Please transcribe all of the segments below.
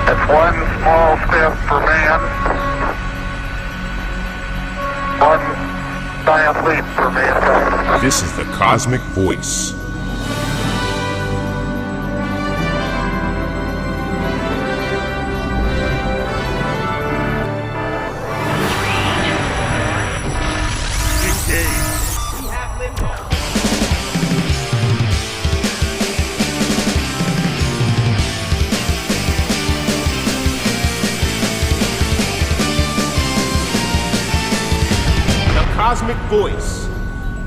It's one small step for man, one giant leap for mankind. This is the Cosmic Voice. Cosmic Voice.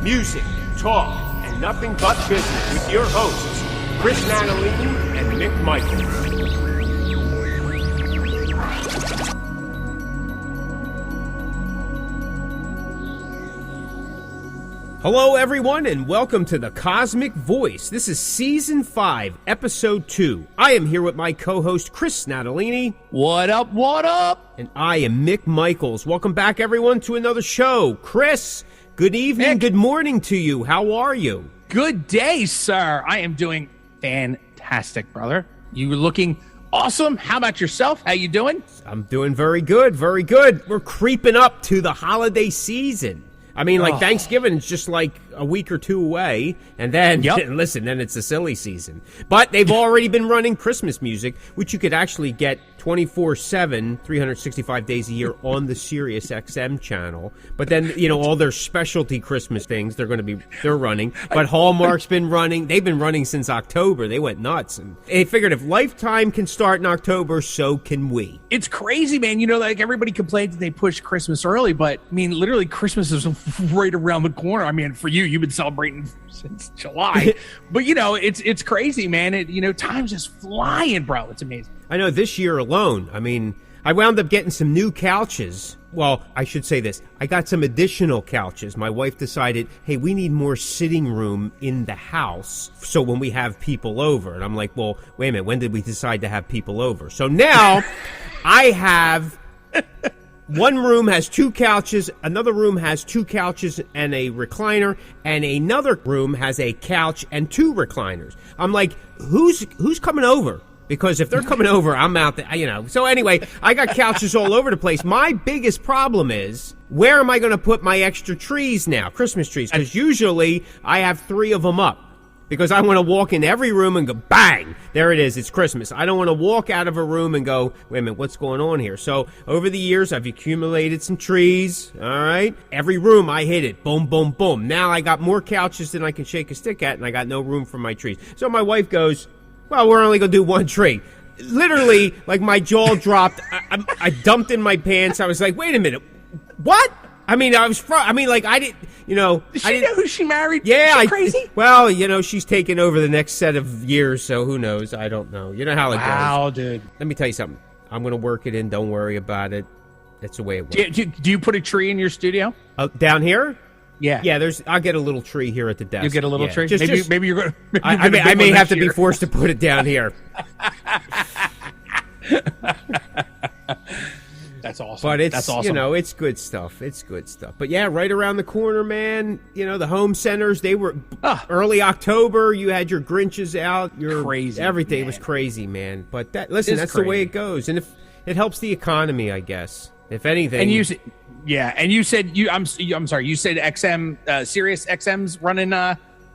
Music, talk, and nothing but business with your hosts, Chris Natalini and Mick Michaels. Hello, everyone, and welcome to the Cosmic Voice. This is Season 5, Episode 2. I am here with my co-host, Chris Natalini. What up, what up? And I am Mick Michaels. Welcome back, everyone, to another show. Chris, good evening, Mick. Good morning to you. How are you? Good day, sir. I am doing fantastic, brother. You looking awesome. How about yourself? How you doing? I'm doing very good, very good. We're creeping up to the holiday season. I mean, like, Thanksgiving is just like a week or two away, and then, listen, then it's a silly season. But they've already been running Christmas music, which you could actually get 24/7, 365 days a year on the Sirius XM channel. But then, you know, all their specialty Christmas things, they're running. But Hallmark's been running. They've been running since October. They went nuts. And they figured if Lifetime can start in October, so can we. It's crazy, man. You know, like, everybody complains that they push Christmas early, but, I mean, literally, Christmas is right around the corner. I mean, for you, you've been celebrating since July. But, you know, it's crazy, man. Time's just flying, bro. It's amazing. I know this year alone, I mean, I wound up getting some new couches. Well, I should say this. I got some additional couches. My wife decided, hey, we need more sitting room in the house so when we have people over. And I'm like, well, wait a minute. When did we decide to have people over? So now I have... One room has two couches, another room has two couches and a recliner, and another room has a couch and two recliners. I'm like, who's coming over? Because if they're coming over, I'm out there, you know. So anyway, I got couches all over the place. My biggest problem is, where am I going to put my extra trees now, Christmas trees? Because usually I have 3 of them up. Because I want to walk in every room and go, bang, there it is, it's Christmas. I don't want to walk out of a room and go, wait a minute, what's going on here? So over the years, I've accumulated some trees, all right? Every room, I hit it, boom, boom, boom. Now I got more couches than I can shake a stick at, and I got no room for my trees. So my wife goes, well, we're only going to do one tree. Literally, like, my jaw dropped. I dumped in my pants. I was like, wait a minute, what? I mean, I didn't, you know. Does she know who she married? Yeah. Is she crazy? Well, you know, she's taking over the next set of years, so who knows? I don't know. You know how it goes. Wow, dude. Let me tell you something. I'm going to work it in. Don't worry about it. That's the way it works. Do you put a tree in your studio? Down here? Yeah. Yeah, I'll get a little tree here at the desk. You get a little tree? Just, maybe you're going to... I may have to be forced to put it down here. That's awesome. But That's awesome. You know, it's good stuff. It's good stuff. But yeah, right around the corner, man, you know, the home centers, they were early October. You had your Grinches out. Your crazy. Everything man. was crazy, man. But that's crazy. The way it goes. And if it helps the economy, I guess. If anything. And you said, I'm sorry, you said XM, Sirius XM's running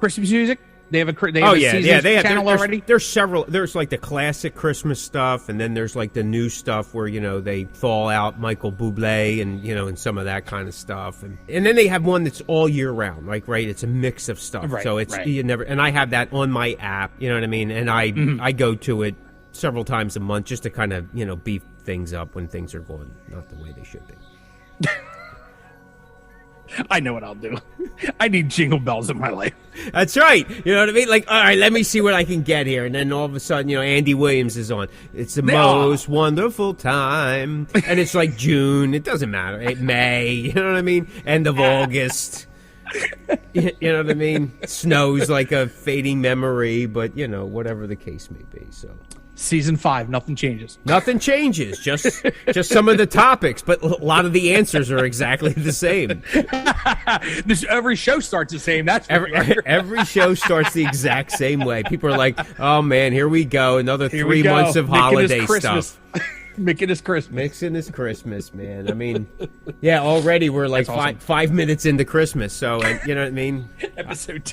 Christmas music? They have a season channel already? There's several. There's like the classic Christmas stuff, and then there's like the new stuff where, you know, they thaw out Michael Bublé and, you know, and some of that kind of stuff. And then they have one that's all year round, like, right? It's a mix of stuff. Right, so it's, right. you never, and I have that on my app, you know what I mean? And I go to it several times a month just to kind of, you know, beef things up when things are going not the way they should be. I know what I'll do. I need jingle bells in my life. That's right. You know what I mean? Like, all right, let me see what I can get here. And then all of a sudden, you know, Andy Williams is on. It's the most wonderful time. And it's like June. It doesn't matter. May. You know what I mean? End of August. You know what I mean? Snow's like a fading memory. But, you know, whatever the case may be. So Season 5, nothing changes. Nothing changes, just some of the topics, but a lot of the answers are exactly the same. Every show starts the same. That's every show starts the exact same way. People are like, "Oh man, here we go, another 3 months of holiday stuff." Making this Christmas. Mixing this Christmas, man. I mean, yeah, already we're like awesome. five minutes into Christmas, so you know what I mean? Episode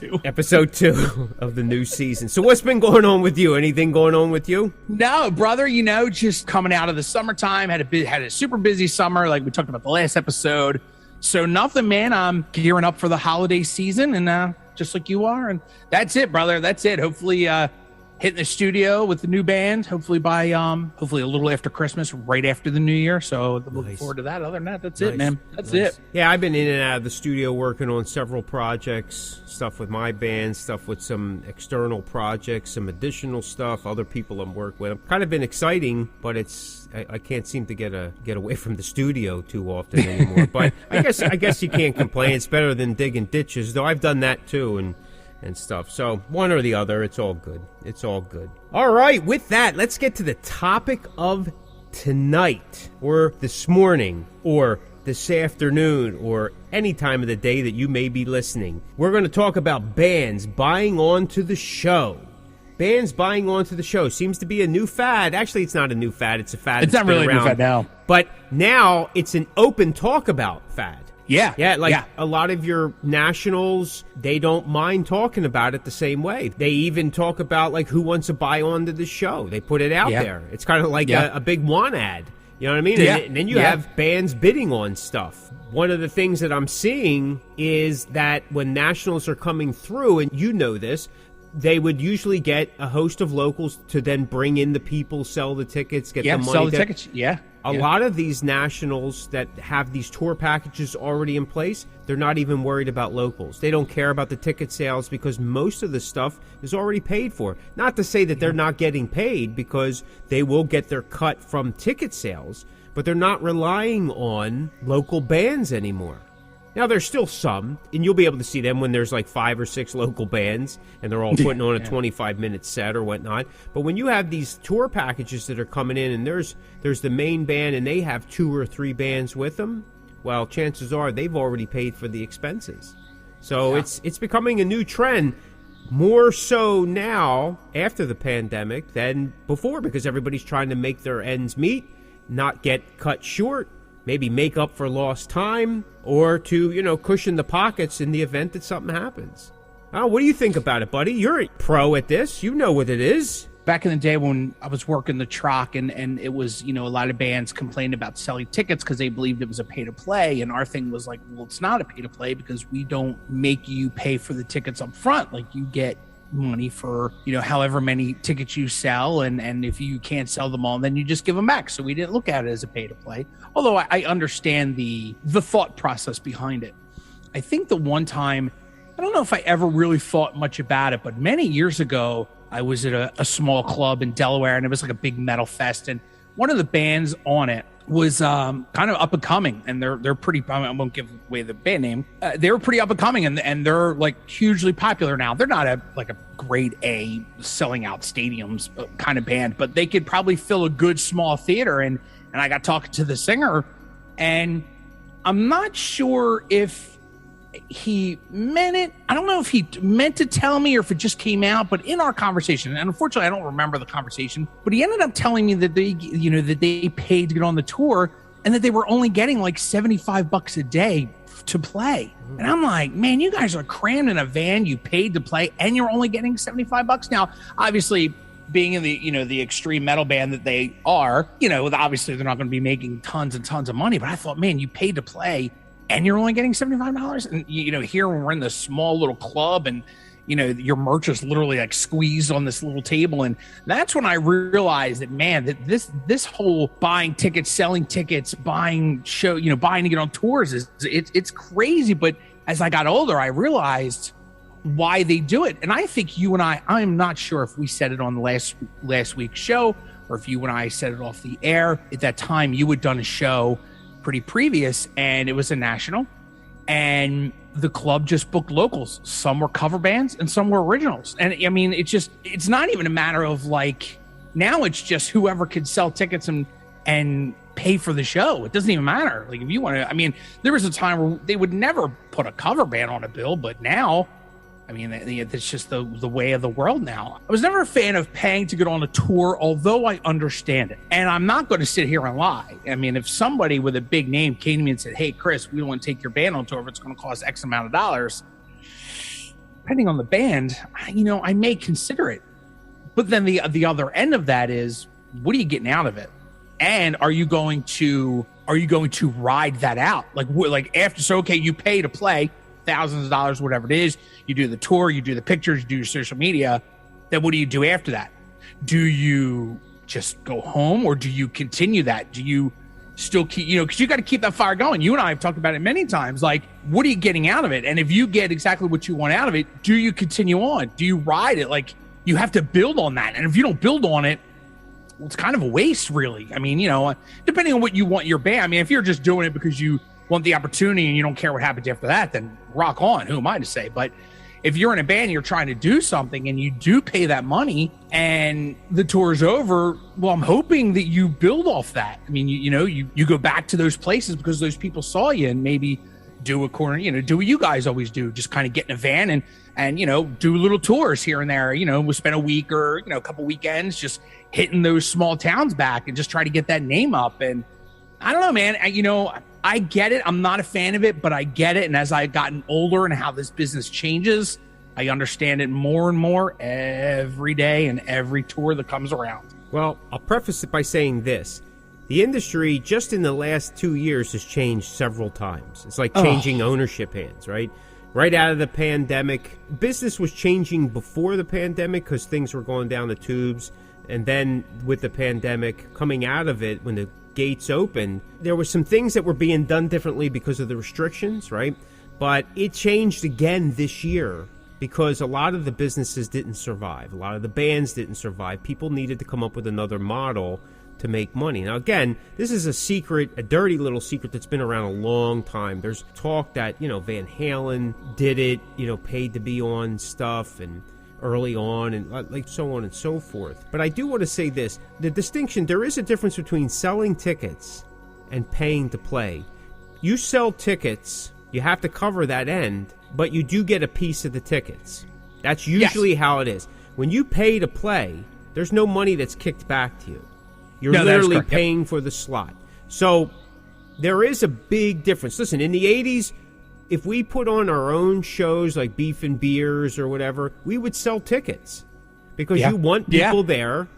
2 of the new season. So what's been going on with you? Anything going on with you? No, brother, just coming out of the summertime, had a super busy summer, like we talked about the last episode. So nothing, man. I'm gearing up for the holiday season, and just like you are, and that's it, brother. That's it. Hopefully, hitting the studio with the new band, hopefully by hopefully a little after Christmas, right after the new year. So looking forward to that. Other than that, that's it, man. That's it. Yeah, I've been in and out of the studio working on several projects, stuff with my band, stuff with some external projects, some additional stuff, other people I'm working with. It's kind of been exciting, but I can't seem to get away from the studio too often anymore. But I guess you can't complain. It's better than digging ditches, though I've done that too, and stuff. So one or the other, it's all good. It's all good. All right, with that, let's get to the topic of tonight, or this morning, or this afternoon, or any time of the day that you may be listening. We're going to talk about bands buying onto the show. Bands buying onto the show seems to be a new fad. Actually, it's not a new fad. It's a fad. It's not really a new fad now. But now it's an open talk about fad. Yeah. A lot of your nationals, they don't mind talking about it the same way. They even talk about, like, who wants to buy onto the show. They put it out there. It's kind of like a big want ad. You know what I mean? Yeah. And then you have bands bidding on stuff. One of the things that I'm seeing is that when nationals are coming through, and you know this, they would usually get a host of locals to then bring in the people, sell the tickets, get the money. Sell the tickets. A lot of these nationals that have these tour packages already in place, they're not even worried about locals. They don't care about the ticket sales because most of the stuff is already paid for. Not to say that they're not getting paid, because they will get their cut from ticket sales, but they're not relying on local bands anymore. Now, there's still some, and you'll be able to see them when there's like 5 or 6 local bands, and they're all putting on a 25-minute set or whatnot. But when you have these tour packages that are coming in, and there's the main band, and they have 2 or 3 bands with them, well, chances are they've already paid for the expenses. So it's becoming a new trend, more so now after the pandemic than before, because everybody's trying to make their ends meet, not get cut short, maybe make up for lost time, or to, cushion the pockets in the event that something happens. What do you think about it, buddy? You're a pro at this. You know what it is. Back in the day when I was working the truck, and it was, a lot of bands complained about selling tickets because they believed it was a pay-to-play, and our thing was like, well, it's not a pay-to-play because we don't make you pay for the tickets up front. Like, you get money for however many tickets you sell, and if you can't sell them all, then you just give them back. So we didn't look at it as a pay to play, although I understand the thought process behind it. I think the one time, I don't know if I ever really thought much about it, but many years ago I was at a small club in Delaware, and it was like a big metal fest, and one of the bands on it was kind of up and coming, and they're pretty, I won't give away the band name. They were pretty up and coming, and they're like hugely popular now. They're not a grade A selling out stadiums kind of band, but they could probably fill a good small theater. And I got talking to the singer, and I'm not sure if he meant it. I don't know if he meant to tell me or if it just came out, but in our conversation, and unfortunately I don't remember the conversation, but he ended up telling me that they paid to get on the tour, and that they were only getting like $75 a day to play. And I'm like, man, you guys are crammed in a van, you paid to play, and you're only getting $75. Now, obviously, being in the extreme metal band that they are, obviously they're not going to be making tons and tons of money, but I thought, man, you paid to play and you're only getting $75. And, here when we're in this small little club, and, your merch is literally like squeezed on this little table. And that's when I realized that, man, that this whole buying tickets, selling tickets, buying buying to get on tours it's crazy. But as I got older, I realized why they do it. And I think you and I'm not sure if we said it on the last week's show, or if you and I said it off the air. At that time, you had done a show pretty previous, and it was a national, and the club just booked locals. Some were cover bands and some were originals. And I mean, it's not even a matter of like Now it's just whoever could sell tickets and pay for the show. It doesn't even matter. Like if you want to, I mean, there was a time where they would never put a cover band on a bill, but now, I mean, it's just the way of the world now. I was never a fan of paying to get on a tour, although I understand it. And I'm not going to sit here and lie. I mean, if somebody with a big name came to me and said, hey, Chris, we want to take your band on tour, but it's going to cost X amount of dollars, depending on the band, I may consider it. But then the other end of that is, what are you getting out of it? And are you going to ride that out? Like after, so, okay, you pay to play thousands of dollars, whatever it is, you do the tour, you do the pictures, you do your social media, then what do you do after that? Do you just go home, or do you continue that? Do you still keep, because you got to keep that fire going. You and I have talked about it many times. Like, what are you getting out of it? And if you get exactly what you want out of it, do you continue on? Do you ride it? Like, you have to build on that. And if you don't build on it, well, it's kind of a waste, really. I mean, depending on what you want your band. I mean, if you're just doing it because you want the opportunity and you don't care what happens after that, then rock on. Who am I to say? But if you're in a band, you're trying to do something and you do pay that money and the tour's over, well, I'm hoping that you build off that. I mean, you go back to those places because those people saw you, and maybe do a corner, do what you guys always do, just kind of get in a van and do little tours here and there. We'll spend a week or, a couple weekends just hitting those small towns back and just try to get that name up. And I don't know, man, I get it. I'm not a fan of it, but I get it. And as I've gotten older and how this business changes, I understand it more and more every day and every tour that comes around. Well, I'll preface it by saying this. The industry, just in the last 2 years, has changed several times. It's like changing ownership hands, right? Right out of the pandemic. Business was changing before the pandemic because things were going down the tubes. And then with the pandemic, coming out of it, when the gates opened, there were some things that were being done differently because of the restrictions, right? But it changed again this year because a lot of the businesses didn't survive. A lot of the bands didn't survive. People needed to come up with another model to make money. Now, again, this is a secret, a dirty little secret that's been around a long time. There's talk that, Van Halen did it, paid to be on stuff and early on and like so on and so forth. But I do want to say this, the distinction, there is a difference between selling tickets and paying to play. You sell tickets, you have to cover that end, but you do get a piece of the tickets. That's usually how it is. When you pay to play, there's no money that's kicked back to you. You're literally paying for the slot. So there is a big difference. Listen, in the 80s, if we put on our own shows like Beef and Beers or whatever, we would sell tickets because you want people there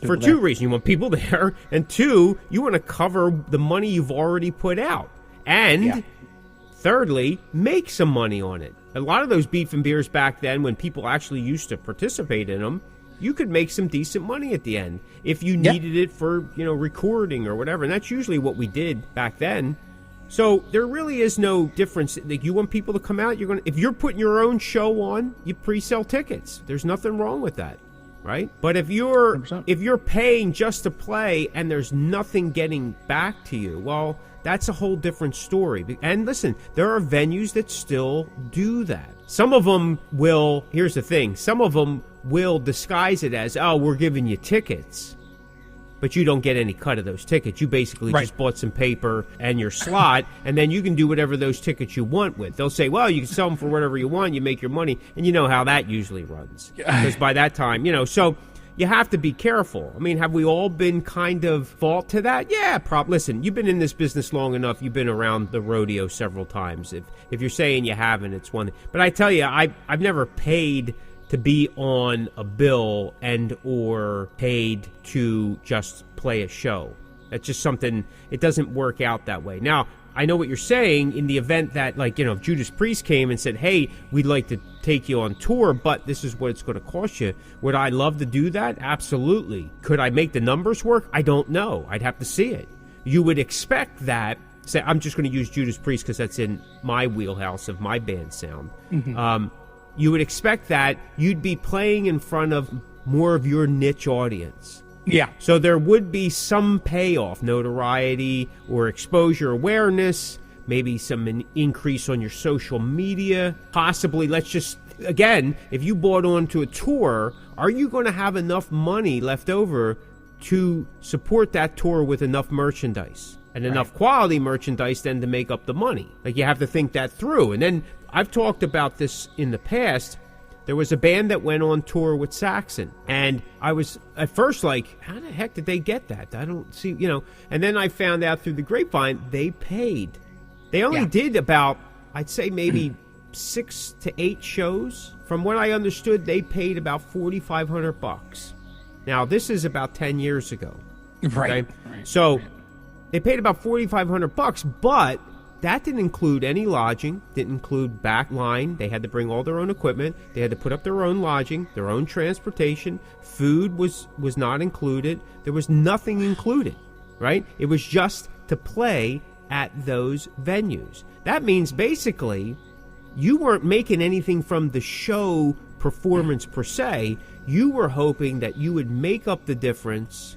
for two reasons. You want people there, and two, you want to cover the money you've already put out. And thirdly, make some money on it. A lot of those Beef and Beers back then, when people actually used to participate in them, you could make some decent money at the end if you needed it for, recording or whatever. And that's usually what we did back then. So there really is no difference. Like, you want people to come out, if you're putting your own show on, you pre-sell tickets. There's nothing wrong with that, right? But if you're 100%. Paying just to play and there's nothing getting back to you, well, that's a whole different story. And listen, there are venues that still do that. Some of them will, here's the thing, some of them will disguise it as, we're giving you tickets, but you don't get any cut of those tickets. You basically just bought some paper and your slot, and then you can do whatever those tickets you want with. They'll say, well, you can sell them for whatever you want, you make your money, and you know how that usually runs. Because by that time, so you have to be careful. I mean, have we all been kind of fault to that? Yeah, listen, you've been in this business long enough. You've been around the rodeo several times. If you're saying you haven't, it's one. But I tell you, I've never paid to be on a bill and or paid to just play a show. That's just something, it doesn't work out that way. Now, I know what you're saying in the event that, if Judas Priest came and said, hey, we'd like to take you on tour, but this is what it's going to cost you. Would I love to do that? Absolutely. Could I make the numbers work? I don't know. I'd have to see it. You would expect that. Say, I'm just going to use Judas Priest because that's in my wheelhouse of my band sound. Mm-hmm. You would expect that you'd be playing in front of more of your niche audience. Yeah. So there would be some payoff, notoriety or exposure awareness, maybe some increase on your social media. Possibly, let's just again, if you bought onto a tour, are you going to have enough money left over to support that tour with enough merchandise and enough quality merchandise then to make up the money? Like, you have to think that through. And then I've talked about this in the past. There was a band that went on tour with Saxon, and I was at first like, how the heck did they get that? I don't see, and then I found out through the grapevine they paid. They only did about, I'd say maybe 6 to 8 shows. From what I understood, they paid about $4,500. Now, this is about 10 years ago. Right. Okay? So they paid about $4,500, but that didn't include any lodging, didn't include back line. They had to bring all their own equipment. They had to put up their own lodging, their own transportation. Food was not included. There was nothing included, right? It was just to play at those venues. That means basically you weren't making anything from the show performance per se. You were hoping that you would make up the difference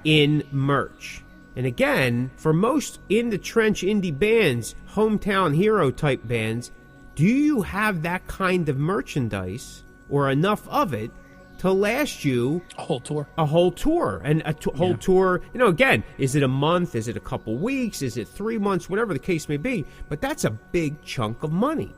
in merch. And again, for most in-the-trench indie bands, hometown hero type bands, do you have that kind of merchandise or enough of it to last you a whole tour? A whole tour. And a whole tour, again, is it a month? Is it a couple weeks? Is it 3 months? Whatever the case may be. But that's a big chunk of money.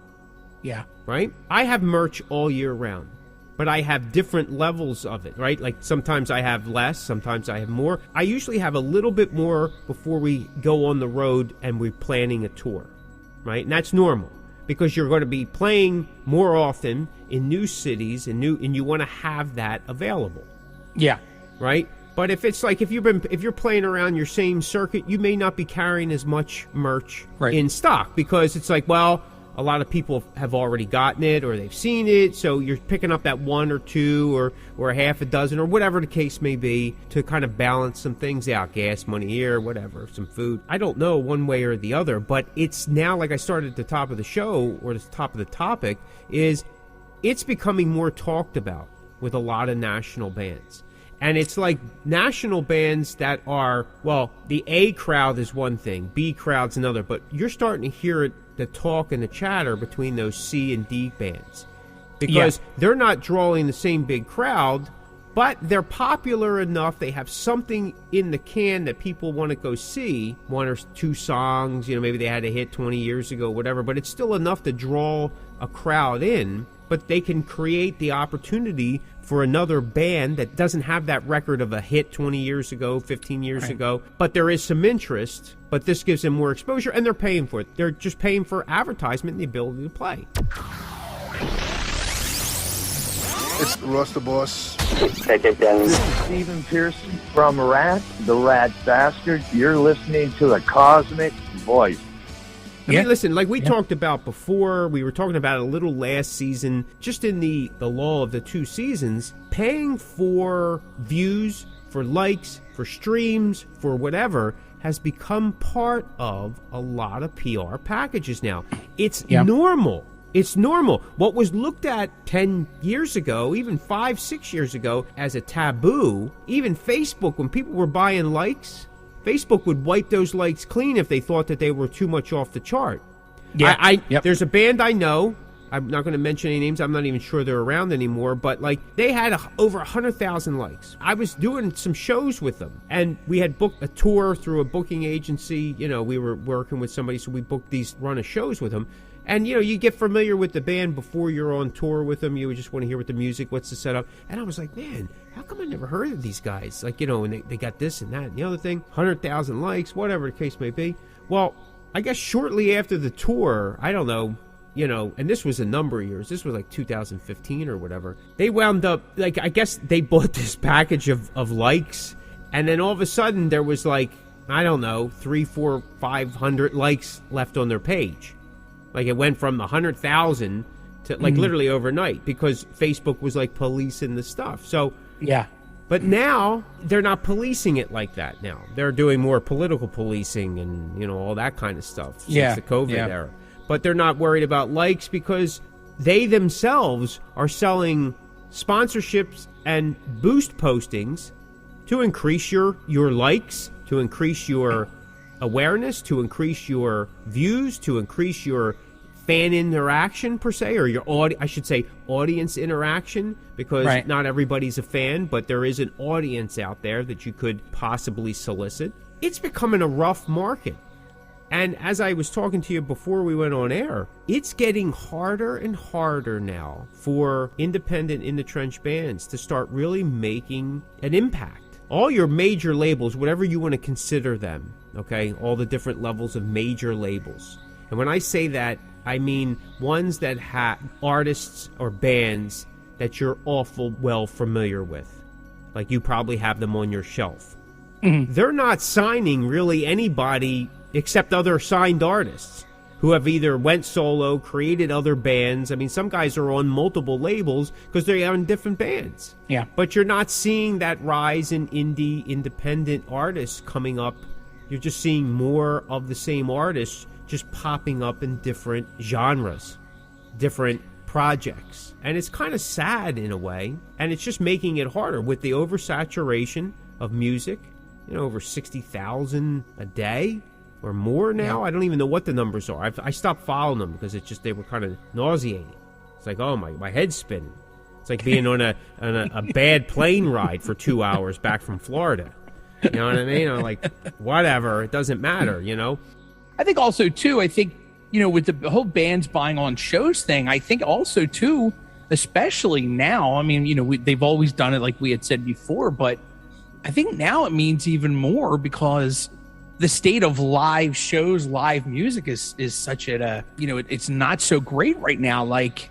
Yeah. Right? I have merch all year round, but I have different levels of it, right? Like sometimes I have less, sometimes I have more. I usually have a little bit more before we go on the road and we're planning a tour, right? And that's normal because you're going to be playing more often in new cities and you want to have that available. Yeah. Right? But if it's like if you're playing around your same circuit, you may not be carrying as much merch in stock because it's like, well, a lot of people have already gotten it or they've seen it, so you're picking up that 1 or 2 or a half a dozen or whatever the case may be to kind of balance some things out, gas money here, whatever, some food. I don't know one way or the other, but it's now, like I started at the top of the show or the top of the topic, is it's becoming more talked about with a lot of national bands. And it's like national bands that are, well, the A crowd is one thing, B crowd's another, but you're starting to hear it, the talk and the chatter between those C and D bands because they're not drawing the same big crowd, but they're popular enough. They have something in the can that people want to go see, 1 or 2 songs, maybe they had a hit 20 years ago, whatever, but it's still enough to draw a crowd in, but they can create the opportunity for another band that doesn't have that record of a hit 20 years ago, 15 years ago, but there is some interest, but this gives them more exposure, and they're paying for it. They're just paying for advertisement and the ability to play. It's Russ the Boss. This is Stephen Pearson from Rat, the Rat Bastard. You're listening to the Cosmick Voice. I mean, listen, like we talked about before, we were talking about it a little last season, just in the law of the 2 seasons, paying for views, for likes, for streams, for whatever, has become part of a lot of PR packages now. It's normal. It's normal. What was looked at 10 years ago, even 5, 6 years ago, as a taboo, even Facebook, when people were buying likes, Facebook would wipe those likes clean if they thought that they were too much off the chart. Yeah, There's a band I know. I'm not going to mention any names. I'm not even sure they're around anymore. But like they had over 100,000 likes. I was doing some shows with them, and we had booked a tour through a booking agency. We were working with somebody, so we booked these run of shows with them. And, you get familiar with the band before you're on tour with them. You would just want to hear what the music, what's the setup. And I was like, man, how come I never heard of these guys? Like, and they got this and that and the other thing. 100,000 likes, whatever the case may be. Well, I guess shortly after the tour, I don't know, and this was a number of years. This was like 2015 or whatever. They wound up, like, I guess they bought this package of likes. And then all of a sudden there was like, I don't know, 300, 400, 500 likes left on their page. Like it went from 100,000 to like literally overnight because Facebook was like policing the stuff. So but now they're not policing it like that. Now they're doing more political policing and all that kind of stuff since the COVID era. But they're not worried about likes because they themselves are selling sponsorships and boost postings to increase your likes, to increase your awareness, to increase your views, to increase your fan interaction per se, or your I should say audience interaction, because Right. not everybody's a fan, but there is an audience out there that you could possibly solicit. It's becoming a rough market. And as I was talking to you before we went on air, it's getting harder and harder now for independent in the trench bands to start really making an impact. All your major labels, whatever you want to consider them, okay, all the different levels of major labels. And when I say that, I mean ones that have artists or bands that you're awful well familiar with. Like you probably have them on your shelf. Mm-hmm. They're not signing really anybody except other signed artists who have either went solo, created other bands. I mean, some guys are on multiple labels because they're on different bands. Yeah. But you're not seeing that rise in indie, independent artists coming up. You're just seeing more of the same artists just popping up in different genres, different projects. And it's kind of sad in a way. And it's just making it harder with the oversaturation of music. You know, over 60,000 a day or more now. Yeah. I don't even know what the numbers are. I stopped following them because it's just, they were kind of nauseating. It's like, oh, my head's spinning. It's like being on a bad plane ride for 2 hours back from Florida. You know what I mean? I'm like, whatever, it doesn't matter, you know? I think also, too, with the whole bands buying on shows thing, I think also, too, especially now, I mean, they've always done it like we had said before, but I think now it means even more because the state of live shows, live music is such it's not so great right now. Like,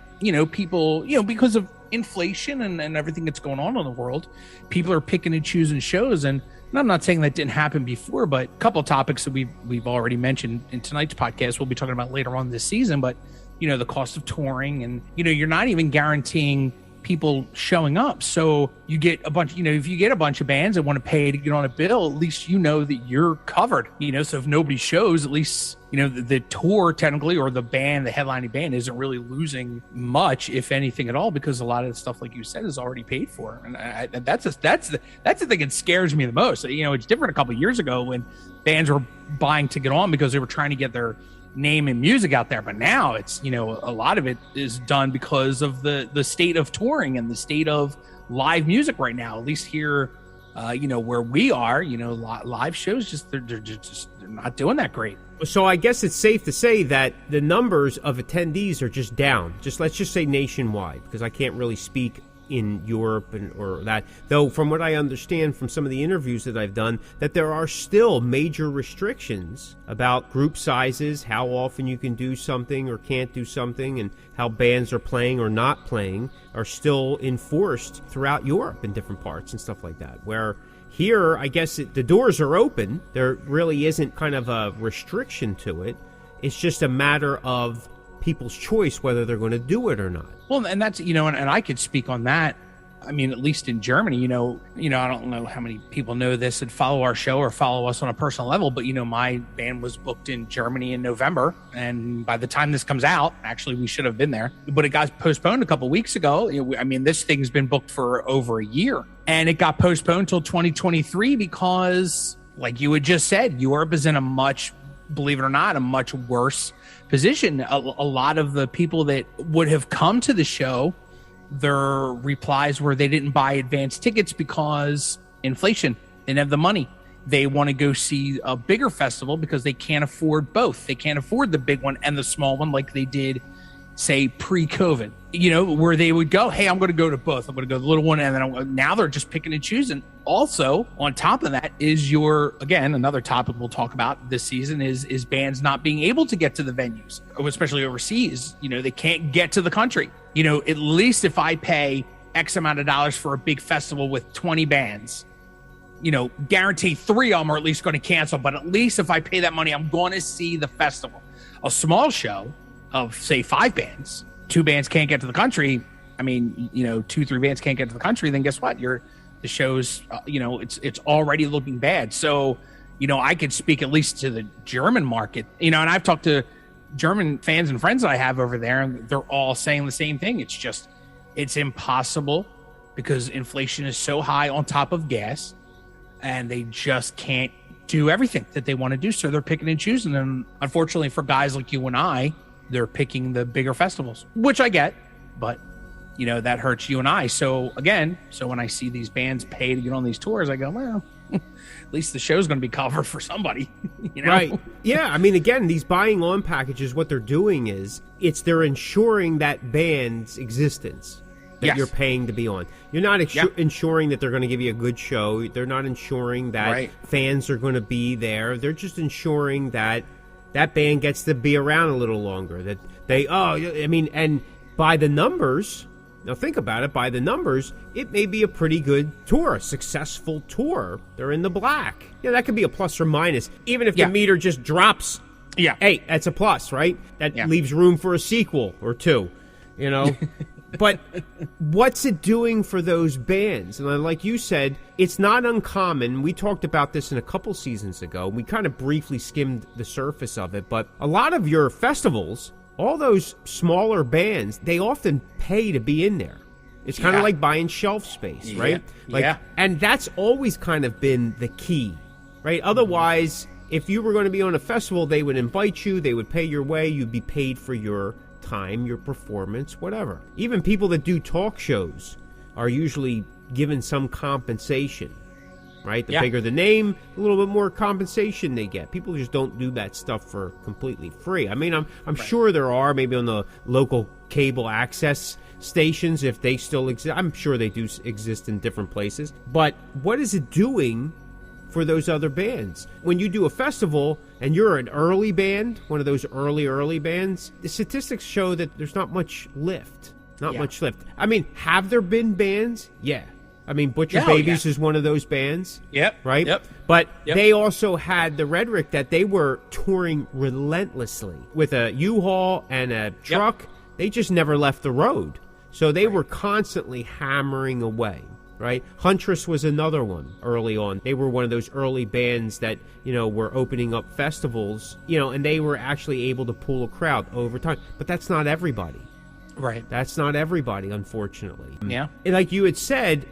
people, because of inflation and everything that's going on in the world, people are picking and choosing shows. And I'm not saying that didn't happen before, but a couple of topics that we've already mentioned in tonight's podcast, we'll be talking about later on this season. But, the cost of touring and, you're not even guaranteeing people showing up. So you get a bunch, if you get a bunch of bands that want to pay to get on a bill, at least that you're covered, so if nobody shows, at least, the tour technically, or the band, the headlining band isn't really losing much, if anything at all, because a lot of the stuff, like you said, is already paid for. And that's the thing that scares me the most. It's different a couple of years ago when bands were buying to get on because they were trying to get their name and music out there, but now it's a lot of it is done because of the state of touring and the state of live music right now, at least here where we are. Live shows they're not doing that great. So I guess it's safe to say that the numbers of attendees are just down, let's just say nationwide, because I can't really speak in Europe or that, though from what I understand from some of the interviews that I've done, that there are still major restrictions about group sizes, how often you can do something or can't do something, and how bands are playing or not playing are still enforced throughout Europe in different parts and stuff like that, where here, I guess the doors are open. There really isn't kind of a restriction to it. It's just a matter of people's choice whether they're going to do it or not. Well, and that's, and I could speak on that. I mean, at least in Germany, I don't know how many people know this and follow our show or follow us on a personal level, but, my band was booked in Germany in November. And by the time this comes out, actually, we should have been there, but it got postponed a couple of weeks ago. This thing's been booked for over a year, and it got postponed until 2023 because, like you had just said, Europe is in a much, believe it or not, a much worse position. A lot of the people that would have come to the show, their replies were they didn't buy advance tickets because inflation. They didn't have the money. They want to go see a bigger festival because they can't afford both. They can't afford the big one and the small one like they did, say, pre-COVID, where they would go, hey, I'm going to go to both. I'm going to go to the little one. And then now they're just picking and choosing. Also, on top of that is again, another topic we'll talk about this season is bands not being able to get to the venues, especially overseas. They can't get to the country. At least if I pay X amount of dollars for a big festival with 20 bands, guarantee 3 of them are at least going to cancel. But at least if I pay that money, I'm going to see the festival. A small show of, say, 5 bands, 2 bands can't get to the country. 2-3 bands can't get to the country. Then guess what? The show's, it's already looking bad. So, I could speak at least to the German market, and I've talked to German fans and friends that I have over there, and they're all saying the same thing. It's impossible because inflation is so high on top of gas, and they just can't do everything that they want to do. So they're picking and choosing. And unfortunately for guys like you and I, they're picking the bigger festivals, which I get, but you know, that hurts you and I. So when I see these bands pay to get on these tours, I go, well, at least the show's going to be covered for somebody, you know? Right. Yeah. I mean, again, these buying on packages, what they're doing is they're ensuring that band's existence that Yes. you're paying to be on. You're not ensuring that they're going to give you a good show. They're not ensuring that fans are going to be there. They're just ensuring that that band gets to be around a little longer. That and by the numbers, now think about it, by the numbers, it may be a pretty good tour, a successful tour. They're in the black. Yeah, that could be a plus or minus. Even if the meter just drops, hey, that's a plus, right? That leaves room for a sequel or two, you know? But what's it doing for those bands? And like you said, it's not uncommon. We talked about this in a couple seasons ago. We kind of briefly skimmed the surface of it. But a lot of your festivals, all those smaller bands, they often pay to be in there. It's kind of like buying shelf space, right? And that's always kind of been the key, right? Otherwise, if you were going to be on a festival, they would invite you, they would pay your way, you'd be paid for your time, your performance, whatever. Even people that do talk shows are usually given some compensation, right? The bigger the name, a little bit more compensation they get. People just don't do that stuff for completely free. I mean, I'm sure there are, maybe on the local cable access stations, if they still exist. I'm sure they do exist in different places. But what is it doing for those other bands? When you do a festival and you're an early band, one of those early bands, the statistics show that there's not much lift. Much lift. I mean, have there been bands? Yeah. I mean, Butcher Babies is one of those bands. Yep. Right? Yep. But they also had the rhetoric that they were touring relentlessly with a U-Haul and a truck. They just never left the road. So they were constantly hammering away. Right? Huntress was another one early on. They were one of those early bands that, you know, were opening up festivals, you know, and they were actually able to pull a crowd over time. But that's not everybody. Right. That's not everybody, unfortunately. Yeah. And like you had said,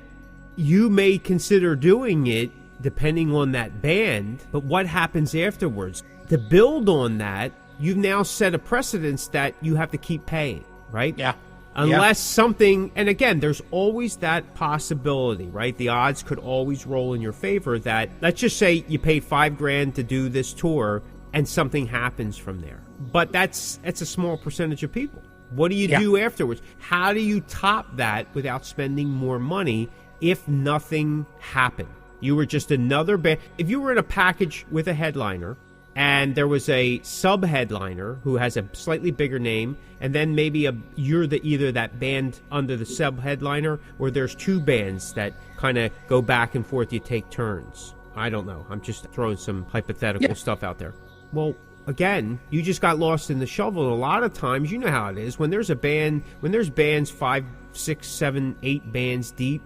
you may consider doing it depending on that band, but what happens afterwards? To build on that, you've now set a precedence that you have to keep paying, right? Yeah. Unless something, and again, there's always that possibility, right? The odds could always roll in your favor that, let's just say you paid $5,000 to do this tour and something happens from there. But that's a small percentage of people. What do you do afterwards? How do you top that without spending more money if nothing happened? You were just another band. If you were in a package with a headliner and there was a sub-headliner who has a slightly bigger name, and then maybe you're either that band under the sub-headliner, or there's two bands that kind of go back and forth, you take turns. I don't know. I'm just throwing some hypothetical stuff out there. Well, again, you just got lost in the shuffle. And a lot of times, you know how it is. When there's bands 5, 6, 7, 8 bands deep,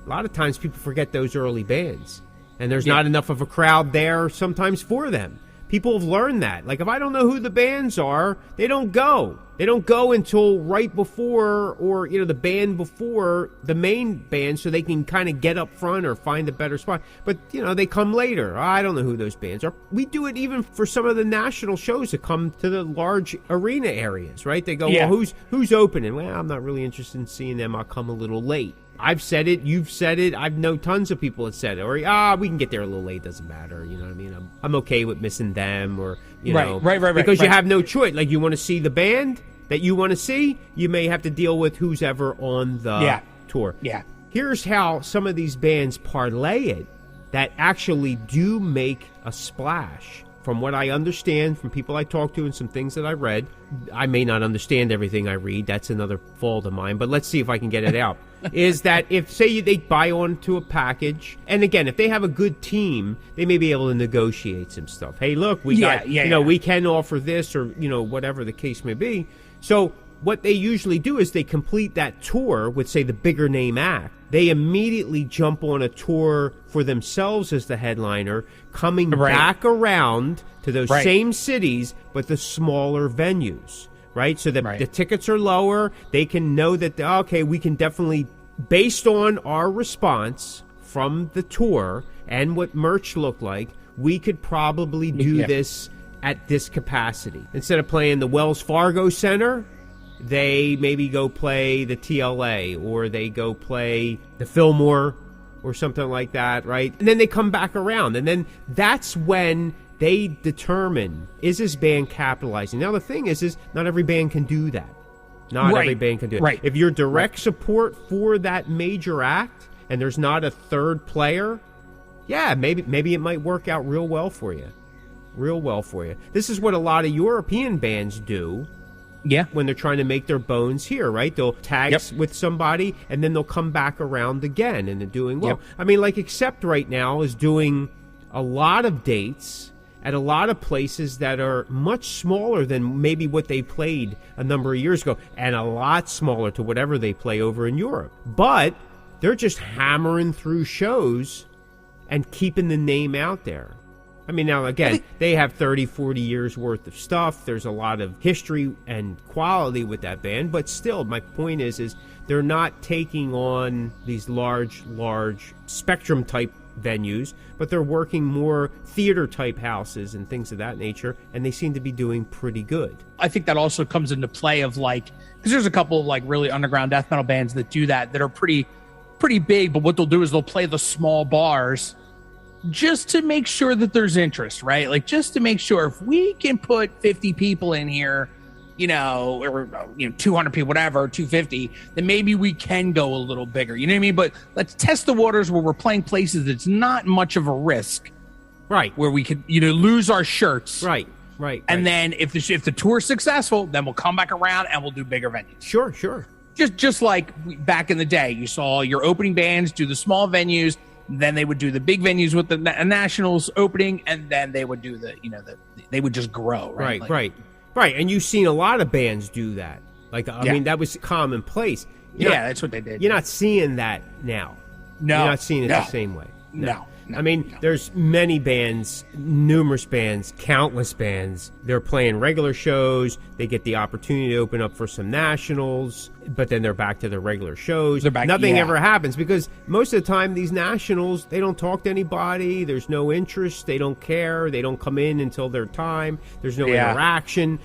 a lot of times people forget those early bands. And there's not enough of a crowd there sometimes for them. People have learned that. Like, if I don't know who the bands are, they don't go. They don't go until right before, or, you know, the band before the main band, so they can kind of get up front or find a better spot. But, you know, they come later. I don't know who those bands are. We do it even for some of the national shows that come to the large arena areas, right? They go, well, who's opening? Well, I'm not really interested in seeing them. I'll come a little late. I've said it. You've said it. I've known tons of people that said it. Or, we can get there a little late. Doesn't matter. You know what I mean? I'm okay with missing them, or, you know. Right. Because you have no choice. Like, you want to see the band that you want to see, you may have to deal with who's ever on the tour. Yeah. Here's how some of these bands parlay it that actually do make a splash. From what I understand from people I talk to and some things that I read, I may not understand everything I read. That's another fault of mine, but let's see if I can get it out. Is that if, say, they buy onto a package, and again, if they have a good team, they may be able to negotiate some stuff. Hey, look, we got, we can offer this, or, you know, whatever the case may be. So what they usually do is they complete that tour with, say, the bigger name act. They immediately jump on a tour for themselves as the headliner, coming back around to those same cities, but the smaller venues, right? So that the tickets are lower. They can know that, okay, we can definitely, based on our response from the tour and what merch looked like, we could probably do this at this capacity. Instead of playing the Wells Fargo Center, they maybe go play the TLA, or they go play the Fillmore or something like that, right? And then they come back around, and then that's when they determine, is this band capitalizing? Now, the thing is not every band can do that. Not every band can do it. Right. If you're direct support for that major act and there's not a third player, yeah, maybe it might work out real well for you. Real well for you. This is what a lot of European bands do. Yeah. When they're trying to make their bones here, right? They'll tag with somebody, and then they'll come back around again, and they're doing well. Yep. I mean, like Accept right now is doing a lot of dates at a lot of places that are much smaller than maybe what they played a number of years ago, and a lot smaller to whatever they play over in Europe. But they're just hammering through shows and keeping the name out there. I mean, now, again, they have 30, 40 years worth of stuff. There's a lot of history and quality with that band. But still, my point is they're not taking on these large Spectrum-type venues, but they're working more theater-type houses and things of that nature, and they seem to be doing pretty good. I think that also comes into play of, like, because there's a couple of, like, really underground death metal bands that do that are pretty big, but what they'll do is they'll play the small bars just to make sure that there's interest, right? Like, just to make sure if we can put 50 people in here, or 200 people, whatever, 250, then maybe we can go a little bigger. You know what I mean? But let's test the waters where we're playing places that's not much of a risk. Right. Where we could, lose our shirts. Right. And then if the tour's successful, then we'll come back around and we'll do bigger venues. Sure. Just like back in the day, you saw your opening bands do the small venues, then they would do the big venues with the nationals opening, and then they would do they would just grow. Right. Right. And you've seen a lot of bands do that. Like, I mean, that was commonplace. That's what they did. You're not seeing that now. No. You're not seeing it the same way. No. I mean, there's many bands, numerous bands, countless bands. They're playing regular shows. They get the opportunity to open up for some nationals, but then they're back to their regular shows. Nothing ever happens because most of the time these nationals, they don't talk to anybody. There's no interest. They don't care. They don't come in until their time. There's no interaction.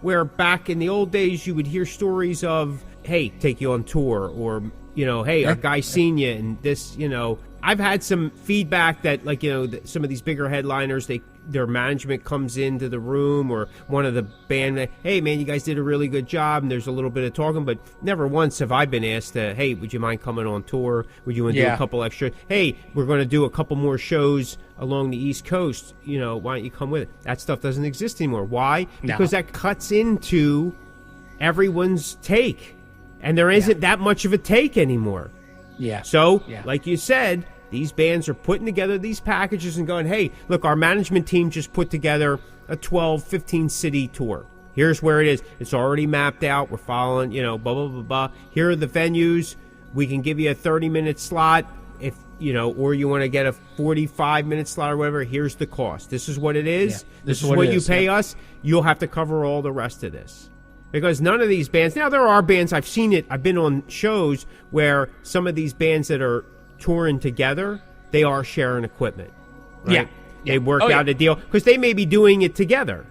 Where back in the old days you would hear stories of, hey, take you on tour, or, hey, our guy's seen you, and this, I've had some feedback that, like, some of these bigger headliners, their management comes into the room, or one of the band, hey, man, you guys did a really good job, and there's a little bit of talking, but never once have I been asked to, hey, would you mind coming on tour? Would you want to do a couple extra? Hey, we're going to do a couple more shows along the East Coast. Why don't you come with it? That stuff doesn't exist anymore. Why? No. Because that cuts into everyone's take, and there isn't that much of a take anymore. Yeah. So, like you said, these bands are putting together these packages and going, hey, look, our management team just put together a 12, 15 city tour. Here's where it is. It's already mapped out. We're following, blah, blah, blah, blah. Here are the venues. We can give you a 30-minute slot if, or you want to get a 45-minute slot or whatever. Here's the cost. This is what it is. Yeah. This is what you pay us. You'll have to cover all the rest of this. Because none of these bands, now there are bands, I've seen it, I've been on shows where some of these bands that are touring together, they are sharing equipment. Right? Yeah. They work out a deal, because they may be doing it together.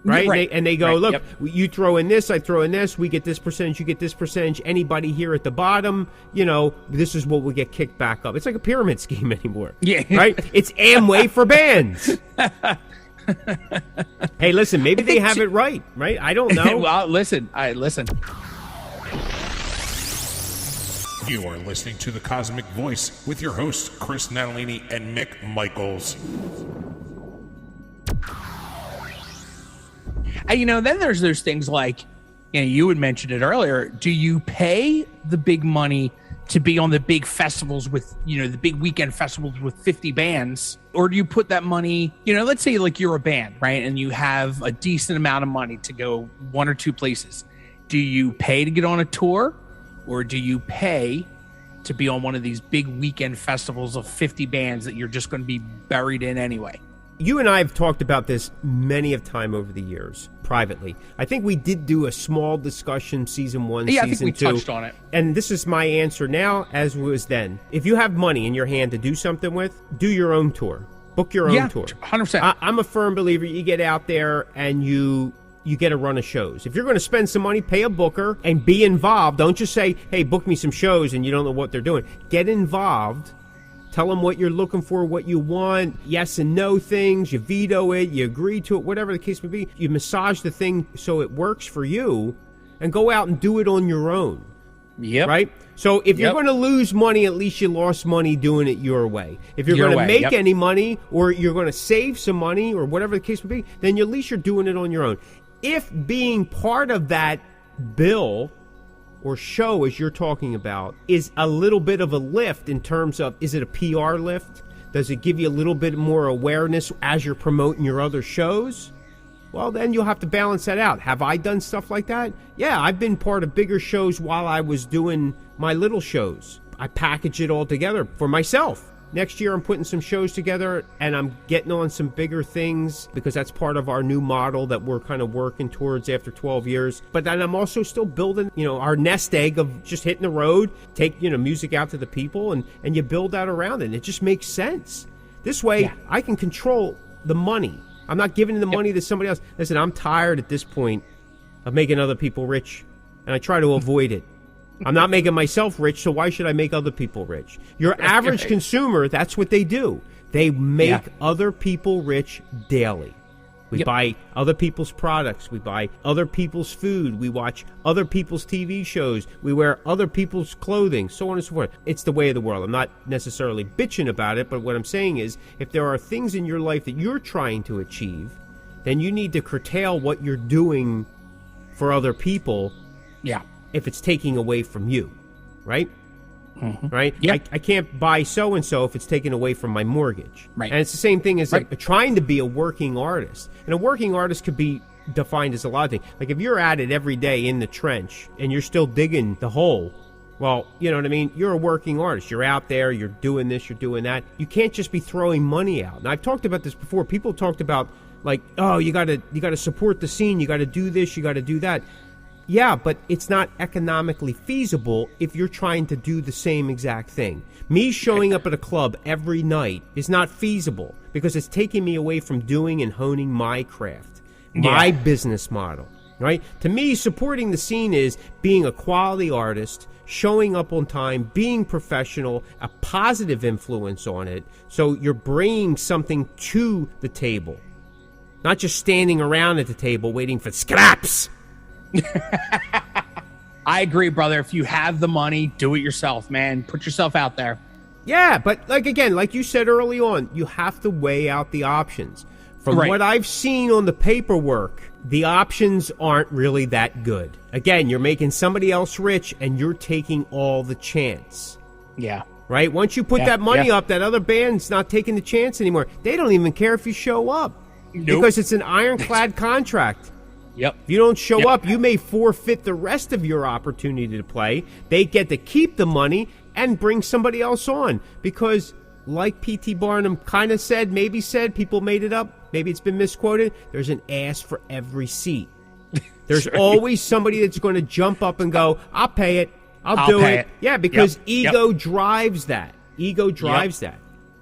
Right? And they go, look, you throw in this, I throw in this, we get this percentage, you get this percentage, anybody here at the bottom, this is what will get kicked back up. It's like a pyramid scheme anymore. Yeah. Right? It's Amway for bands. Hey, listen, maybe they have it right? I don't know. Well, listen. You are listening to The Cosmic Voice with your hosts, Chris Natalini and Mick Michaels. And, then there's things like, you had mentioned it earlier. Do you pay the big money to be on the big festivals with, the big weekend festivals with 50 bands? Or do you put that money, let's say like you're a band, right? And you have a decent amount of money to go one or two places. Do you pay to get on a tour, or do you pay to be on one of these big weekend festivals of 50 bands that you're just going to be buried in anyway? You and I have talked about this many of time over the years, privately. I think we did do a small discussion season 1, season 2. I think we touched on it. And this is my answer now, as was then. If you have money in your hand to do something with, do your own tour. Book your own tour. 100%. I'm a firm believer. You get out there and you get a run of shows. If you're going to spend some money, pay a booker and be involved. Don't just say, hey, book me some shows and you don't know what they're doing. Get involved. Tell them what you're looking for, what you want, yes and no things. You veto it, you agree to it, whatever the case may be. You massage the thing so it works for you and go out and do it on your own. Yep. Right? So if you're going to lose money, at least you lost money doing it your way. If you're going to make any money or you're going to save some money or whatever the case may be, then at least you're doing it on your own. If being part of that bill or show, as you're talking about, is a little bit of a lift in terms of, is it a PR lift? Does it give you a little bit more awareness as you're promoting your other shows? Well, then you'll have to balance that out. Have I done stuff like that? Yeah, I've been part of bigger shows while I was doing my little shows. I package it all together for myself. Next year, I'm putting some shows together, and I'm getting on some bigger things because that's part of our new model that we're kind of working towards after 12 years. But then I'm also still building, our nest egg of just hitting the road, take, music out to the people, and you build that around it. And it just makes sense. This way, I can control the money. I'm not giving the money to somebody else. Listen, I'm tired at this point of making other people rich, and I try to avoid it. I'm not making myself rich, so why should I make other people rich? Your average consumer, that's what they do. They make other people rich daily. We buy other people's products. We buy other people's food. We watch other people's TV shows. We wear other people's clothing, so on and so forth. It's the way of the world. I'm not necessarily bitching about it, but what I'm saying is if there are things in your life that you're trying to achieve, then you need to curtail what you're doing for other people. Yeah. If it's taking away from you, right? Mm-hmm. Right? Yeah. I can't buy so-and-so if it's taken away from my mortgage. Right. And it's the same thing as trying to be a working artist. And a working artist could be defined as a lot of things. Like if you're at it every day in the trench and you're still digging the hole, well, you know what I mean? You're a working artist. You're out there, you're doing this, you're doing that. You can't just be throwing money out. And I've talked about this before. People talked about like, oh, you gotta support the scene, you gotta do this, you gotta do that. Yeah, but it's not economically feasible if you're trying to do the same exact thing. Me showing up at a club every night is not feasible because it's taking me away from doing and honing my craft, my business model, right? To me, supporting the scene is being a quality artist, showing up on time, being professional, a positive influence on it, so you're bringing something to the table, not just standing around at the table waiting for scraps. I agree, brother. If you have the money, do it yourself, man. Put yourself out there. Yeah, but like you said early on, you have to weigh out the options. From what I've seen on the paperwork, the options aren't really that good. Again, you're making somebody else rich and you're taking all the chance. Yeah. Right? Once you put that money up, that other band's not taking the chance anymore. They don't even care if you show up. Nope. Because it's an ironclad contract. Yep. If you don't show up, you may forfeit the rest of your opportunity to play. They get to keep the money and bring somebody else on. Because, like P.T. Barnum kind of said, maybe said, people made it up, maybe it's been misquoted, there's an ass for every seat. There's always somebody that's going to jump up and go, I'll pay it, I'll do it. Yeah, because ego drives that. Ego drives that.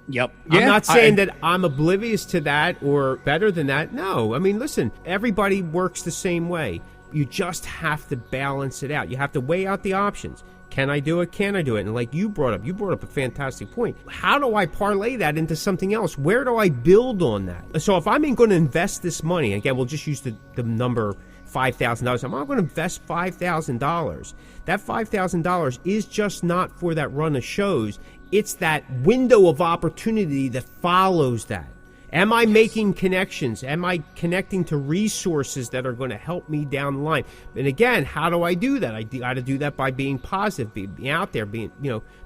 Yep. I'm not saying that I'm oblivious to that or better than that. No. I mean, listen, everybody works the same way. You just have to balance it out. You have to weigh out the options. Can I do it? Can I do it? And like you brought up a fantastic point. How do I parlay that into something else? Where do I build on that? So if I'm going to invest this money, again, we'll just use the number $5,000. I'm not going to invest $5,000. That $5,000 is just not for that run of shows. It's that window of opportunity that follows that. Am I making connections? Am I connecting to resources that are going to help me down the line? And again, how do I do that? I got to do that by being positive, being out there, being,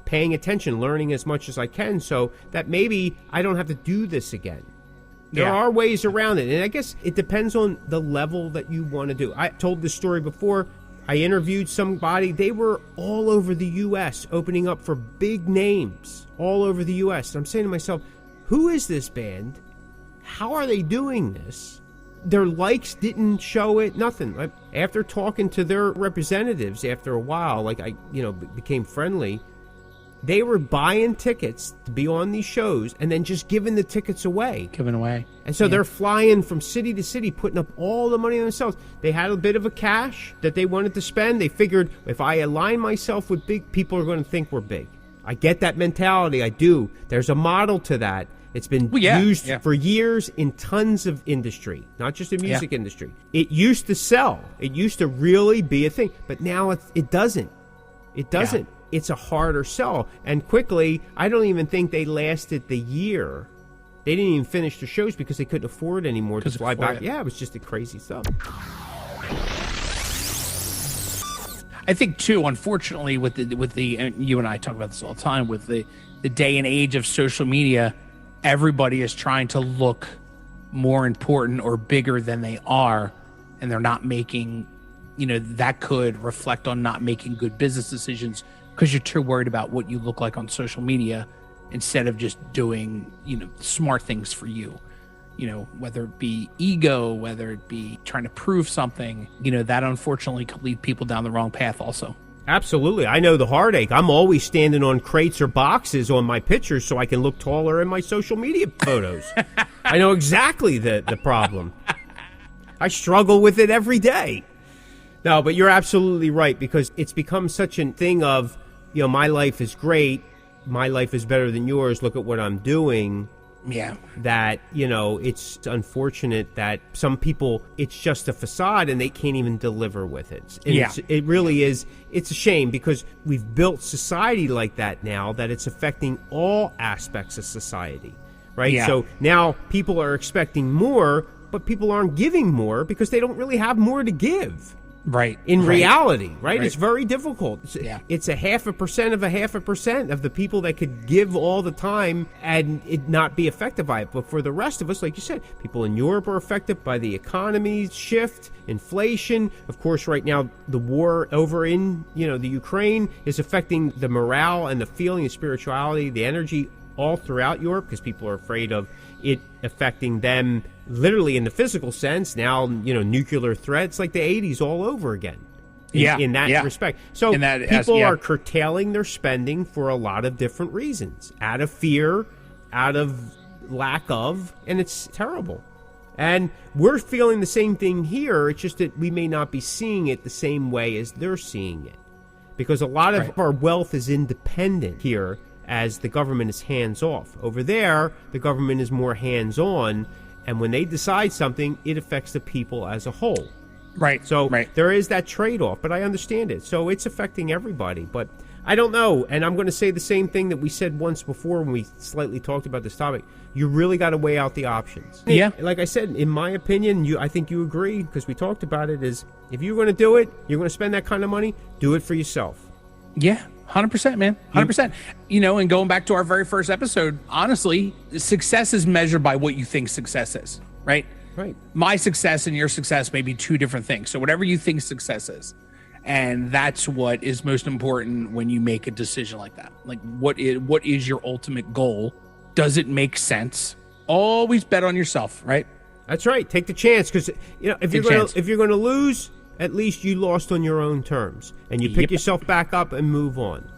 paying attention, learning as much as I can so that maybe I don't have to do this again. There are ways around it. And I guess it depends on the level that you want to do. I told this story before. I interviewed somebody. They were all over the U.S. opening up for big names all over the U.S. And I'm saying to myself, who is this band? How are they doing this? Their likes didn't show it, nothing. After talking to their representatives after a while, I became friendly. They were buying tickets to be on these shows and then just giving the tickets away. Giving away. And so they're flying from city to city, putting up all the money on themselves. They had a bit of a cash that they wanted to spend. They figured, if I align myself with big, people are going to think we're big. I get that mentality. I do. There's a model to that. It's been used for years in tons of industry, not just the music industry. It used to sell. It used to really be a thing. But now it doesn't. It doesn't. Yeah. It's a harder sell. And quickly, I don't even think they lasted the year. They didn't even finish the shows because they couldn't afford anymore to fly back. Yeah, it was just a crazy stuff. I think too, unfortunately, with the and you and I talk about this all the time, with the day and age of social media, everybody is trying to look more important or bigger than they are, and they're not making, that could reflect on not making good business decisions because you're too worried about what you look like on social media instead of just doing, smart things for you. Whether it be ego, whether it be trying to prove something, that unfortunately could lead people down the wrong path also. Absolutely. I know the heartache. I'm always standing on crates or boxes on my pictures so I can look taller in my social media photos. I know exactly the problem. I struggle with it every day. No, but you're absolutely right, because it's become such a thing of, my life is great. My life is better than yours. Look at what I'm doing. Yeah. That, it's unfortunate that some people, it's just a facade and they can't even deliver with it. And it really is. It's a shame because we've built society like that now that it's affecting all aspects of society, right? Yeah. So now people are expecting more, but people aren't giving more because they don't really have more to give. Right. In reality, right? It's very difficult. It's a 0.5% of 0.5% of the people that could give all the time and it not be affected by it. But for the rest of us, like you said, people in Europe are affected by the economy shift, inflation. Of course, right now, the war over in, the Ukraine is affecting the morale and the feeling of spirituality, the energy all throughout Europe because people are afraid of it affecting them literally in the physical sense. Now, nuclear threats like the 80s all over again. In that respect. So people are curtailing their spending for a lot of different reasons, out of fear, out of lack of, and it's terrible. And we're feeling the same thing here. It's just that we may not be seeing it the same way as they're seeing it. Because a lot of our wealth is independent here, as the government is hands-off. Over there, the government is more hands-on, and when they decide something, it affects the people as a whole. Right. So there is that trade-off, but I understand it. So it's affecting everybody, but I don't know, and I'm going to say the same thing that we said once before when we slightly talked about this topic. You really got to weigh out the options. Yeah. Like I said, in my opinion, I think you agree, because we talked about it, is if you're going to do it, you're going to spend that kind of money, do it for yourself. Yeah. 100%, man. 100%. And going back to our very first episode, honestly, success is measured by what you think success is, right? Right. My success and your success may be two different things. So whatever you think success is, and that's what is most important when you make a decision like that. Like, what is your ultimate goal? Does it make sense? Always bet on yourself, right? That's right. Take the chance, because if you're going to lose, at least you lost on your own terms, and you pick yourself back up and move on.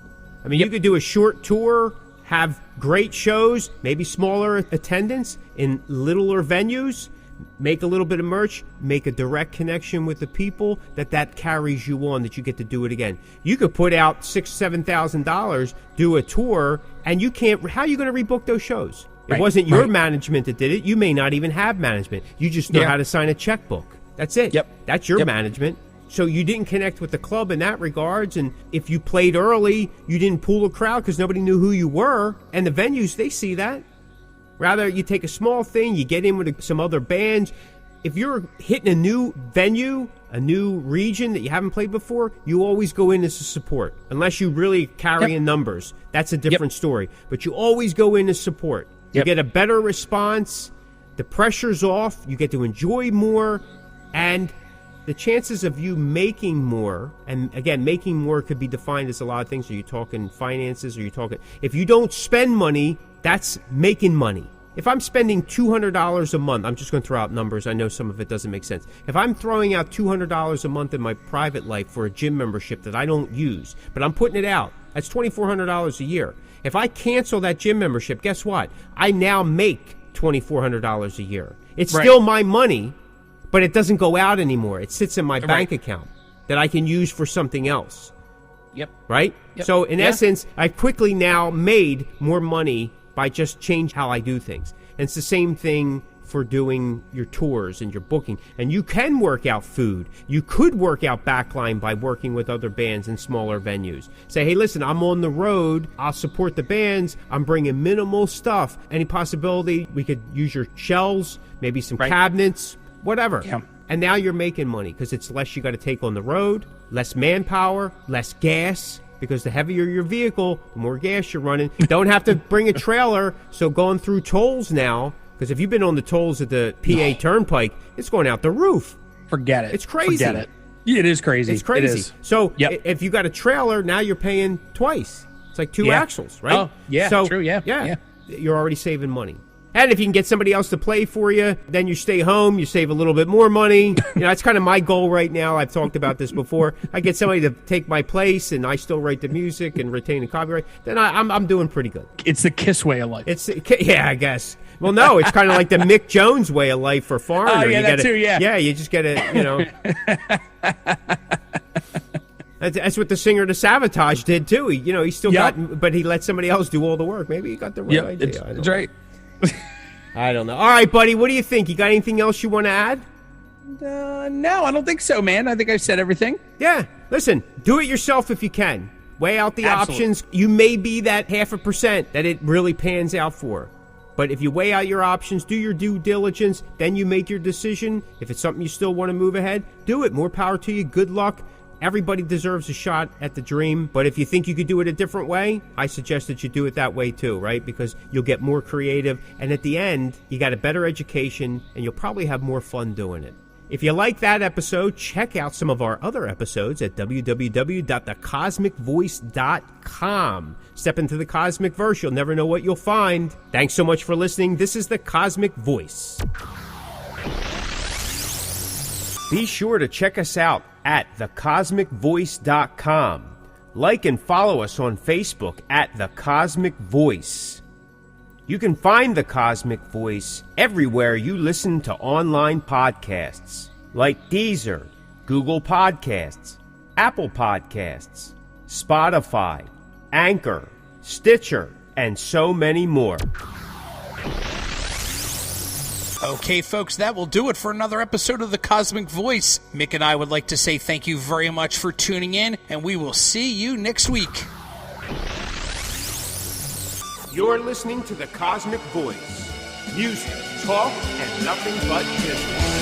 I mean, you could do a short tour, have great shows, maybe smaller attendance in littler venues, make a little bit of merch, make a direct connection with the people that carries you on, that you get to do it again. You could put out $6,000-$7,000, do a tour, and how are you going to rebook those shows? It wasn't your management that did it. You may not even have management. You just know how to sign a checkbook. That's it. Yep. That's your management. So you didn't connect with the club in that regards, and if you played early, you didn't pull a crowd because nobody knew who you were, and the venues, they see that. Rather, you take a small thing, you get in with some other bands. If you're hitting a new venue, a new region that you haven't played before, you always go in as a support. Unless you really carry in numbers. That's a different story. But you always go in as support. You get a better response. The pressure's off. You get to enjoy more. And the chances of you making more, and again, making more could be defined as a lot of things. Are you talking finances? Are you talking... If you don't spend money, that's making money. If I'm spending $200 a month, I'm just going to throw out numbers. I know some of it doesn't make sense. If I'm throwing out $200 a month in my private life for a gym membership that I don't use, but I'm putting it out, That's $2,400 a year. If I cancel that gym membership, guess what? I now make $2,400 a year. It's still my money, but it doesn't go out anymore. It sits in my bank account that I can use for something else. Yep. Right? Yep. So in essence, I've quickly now made more money by just change how I do things. And it's the same thing for doing your tours and your booking. And you can work out food. You could work out backline by working with other bands in smaller venues. Say, hey, listen, I'm on the road. I'll support the bands. I'm bringing minimal stuff. Any possibility we could use your shelves, maybe some cabinets, whatever. Yeah. And now you're making money because it's less you got to take on the road, less manpower, less gas. Because the heavier your vehicle, the more gas you're running. You don't have to bring a trailer. So going through tolls now, because if you've been on the tolls at the PA Turnpike, it's going out the roof. Forget it. It's crazy. Forget it. It is crazy. It's crazy. It is. So if you got a trailer, now you're paying twice. It's like two axles, right? Oh, yeah, so, true, yeah. You're already saving money. And if you can get somebody else to play for you, then you stay home, you save a little bit more money. That's kind of my goal right now. I've talked about this before. I get somebody to take my place, and I still write the music and retain the copyright. Then I'm doing pretty good. It's the KISS way of life. I guess. Well, no, it's kind of like the Mick Jones way of life for Foreigner. Oh, yeah, too. Yeah, you just gotta, That's what the singer to Sabotage did too. He still got, but he let somebody else do all the work. Maybe he got the right idea. That's right. I don't know. All right, buddy, what do you think? You got anything else you want to add? No, I don't think so, man. I think I've said everything. Yeah. Listen, do it yourself if you can. Weigh out the options. You may be that 0.5% that it really pans out for. But if you weigh out your options, do your due diligence, then you make your decision. If it's something you still want to move ahead, do it. More power to you. Good luck. Everybody deserves a shot at the dream, but if you think you could do it a different way, I suggest that you do it that way too, right? Because you'll get more creative, and at the end, you got a better education, and you'll probably have more fun doing it. If you like that episode, check out some of our other episodes at www.thecosmicvoice.com. Step into the Cosmic Verse. You'll never know what you'll find. Thanks so much for listening. This is the Cosmic Voice. Be sure to check us out at thecosmicvoice.com. Like and follow us on Facebook at The Cosmic Voice. You can find The Cosmic Voice everywhere you listen to online podcasts, like Deezer, Google Podcasts, Apple Podcasts, Spotify, Anchor, Stitcher, and so many more. Okay, folks, that will do it for another episode of The Cosmic Voice. Mick and I would like to say thank you very much for tuning in, and we will see you next week. You're listening to The Cosmic Voice. Music, talk, and nothing but business.